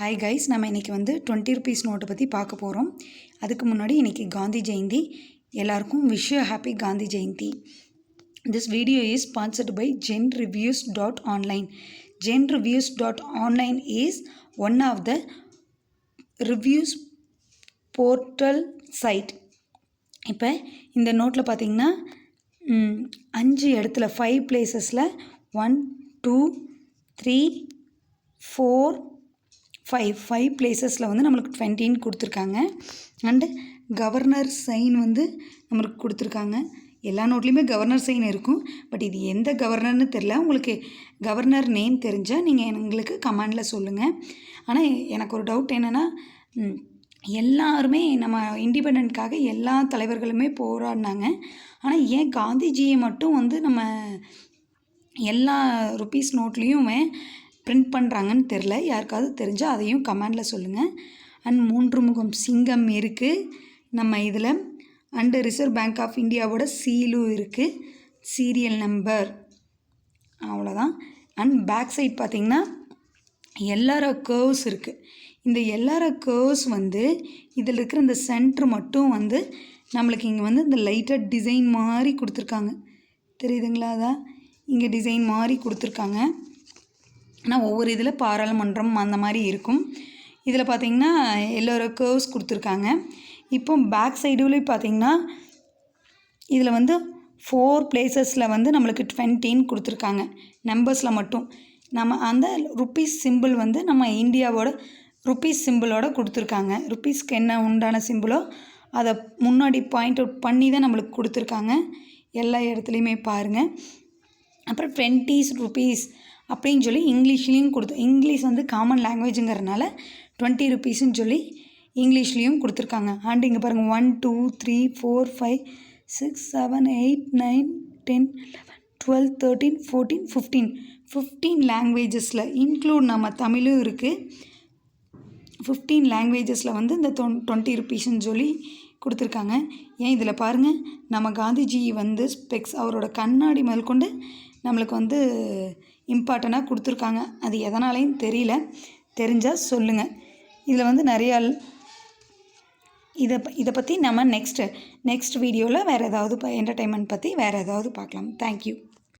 Hi guys, நம்ம இன்றைக்கி வந்து 20 ருபீஸ் நோட்டை பற்றி பார்க்க போகிறோம். அதுக்கு முன்னாடி இன்றைக்கி காந்தி ஜெயந்தி. எல்லாருக்கும் wish you happy Gandhi Jayanti. This video is sponsored by genreviews.online. genreviews.online is one of the reviews portal site. இப்போ இந்த நோட்டில் பார்த்தீங்கன்னா 5 இடத்துல 5 பிளேசஸில் 1 2 3 4 5 பிளேசஸில் வந்து நம்மளுக்கு 20 கொடுத்துருக்காங்க. அண்டு கவர்னர் சைன் வந்து நம்மளுக்கு கொடுத்துருக்காங்க. எல்லா நோட்லேயுமே கவர்னர் சைன் இருக்கும். பட் இது எந்த கவர்னர்னு தெரில. உங்களுக்கு கவர்னர் நேம் தெரிஞ்சால் நீங்கள் எங்களுக்கு கமெண்டில் சொல்லுங்கள். ஆனால் எனக்கு ஒரு டவுட் என்னென்னா, எல்லாருமே நம்ம இண்டிபெண்டன்ட்காக எல்லா தலைவர்களுமே போராடினாங்க. ஆனால் ஏன் காந்திஜியை மட்டும் வந்து நம்ம எல்லா ருபீஸ் நோட்லேயுமே பிரிண்ட் பண்ணுறாங்கன்னு தெரில. யாருக்காவது தெரிஞ்சால் அதையும் கமெண்டில் சொல்லுங்கள். அண்ட் 3 முகம் சிங்கம் இருக்குது நம்ம இதில். அண்டு ரிசர்வ் பேங்க் ஆஃப் இந்தியாவோட சீலும் இருக்குது, சீரியல் நம்பர், அவ்வளோதான். அண்ட் பேக் சைட் பார்த்திங்கன்னா எல்லார கர்வ்ஸ் இருக்குது. இந்த எல்லார கர்வ்ஸ் வந்து இதில் இருக்கிற இந்த சென்ட்ரு மட்டும் வந்து நம்மளுக்கு இங்கே வந்து இந்த லைட்டாக டிசைன் மாதிரி கொடுத்துருக்காங்க. தெரியுதுங்களா? அதான் இங்கே டிசைன் மாதிரி கொடுத்துருக்காங்க. ஆனால் ஒவ்வொரு இதில் பாராளுமன்றம் அந்த மாதிரி இருக்கும். இதில் பார்த்திங்கன்னா எல்லோர கர்வ்ஸ் கொடுத்துருக்காங்க. இப்போ பேக் சைடுலேயும் பார்த்திங்கன்னா இதில் வந்து 4 பிளேசஸில் வந்து நம்மளுக்கு 20 கொடுத்துருக்காங்க. நம்பர்ஸில் மட்டும் நம்ம அந்த ருப்பீஸ் சிம்பிள் வந்து நம்ம இந்தியாவோட ருப்பீஸ் சிம்பிளோட கொடுத்துருக்காங்க. ருப்பீஸ்க்கு என்ன உண்டான சிம்பிளோ அதை முன்னாடி பாயிண்ட் அவுட் பண்ணி தான் நம்மளுக்கு கொடுத்துருக்காங்க. எல்லா இடத்துலையுமே பாருங்கள். அப்புறம் 20 ருபீஸ் அப்படின்னு சொல்லி இங்கிலீஷ்லேயும் இங்கிலீஷ் வந்து காமன் லாங்குவேஜுங்கிறதுனால 20 ருபீஸ்ன்னு சொல்லி இங்கிலீஷ்லேயும் கொடுத்துருக்காங்க. அண்ட் இங்கே பாருங்கள் 1 2 3 4 5 6 7 8 9 10 11 12 13 14 15 லாங்குவேஜஸில் இன்க்ளூட் நம்ம தமிழும் இருக்குது. 15 லாங்குவேஜஸில் வந்து இந்த 20 ருபீஸ்ன்னு சொல்லி கொடுத்துருக்காங்க. ஏன் இதில் பாருங்கள், நம்ம காந்திஜி வந்து ஸ்பெக்ஸ் அவரோட கண்ணாடி முதல் கொண்டு நம்மளுக்கு வந்து இம்பார்ட்டண்ட்டாக கொடுத்துருக்காங்க. அது எதனாலேயும் தெரியல, தெரிஞ்சால் சொல்லுங்கள். இதில் வந்து நிறையா இதை பற்றி நம்ம நெக்ஸ்ட் வீடியோவில் வேறு ஏதாவது என்டர்டெயின்மெண்ட் பற்றி வேறு ஏதாவது பார்க்கலாம். தேங்க்யூ.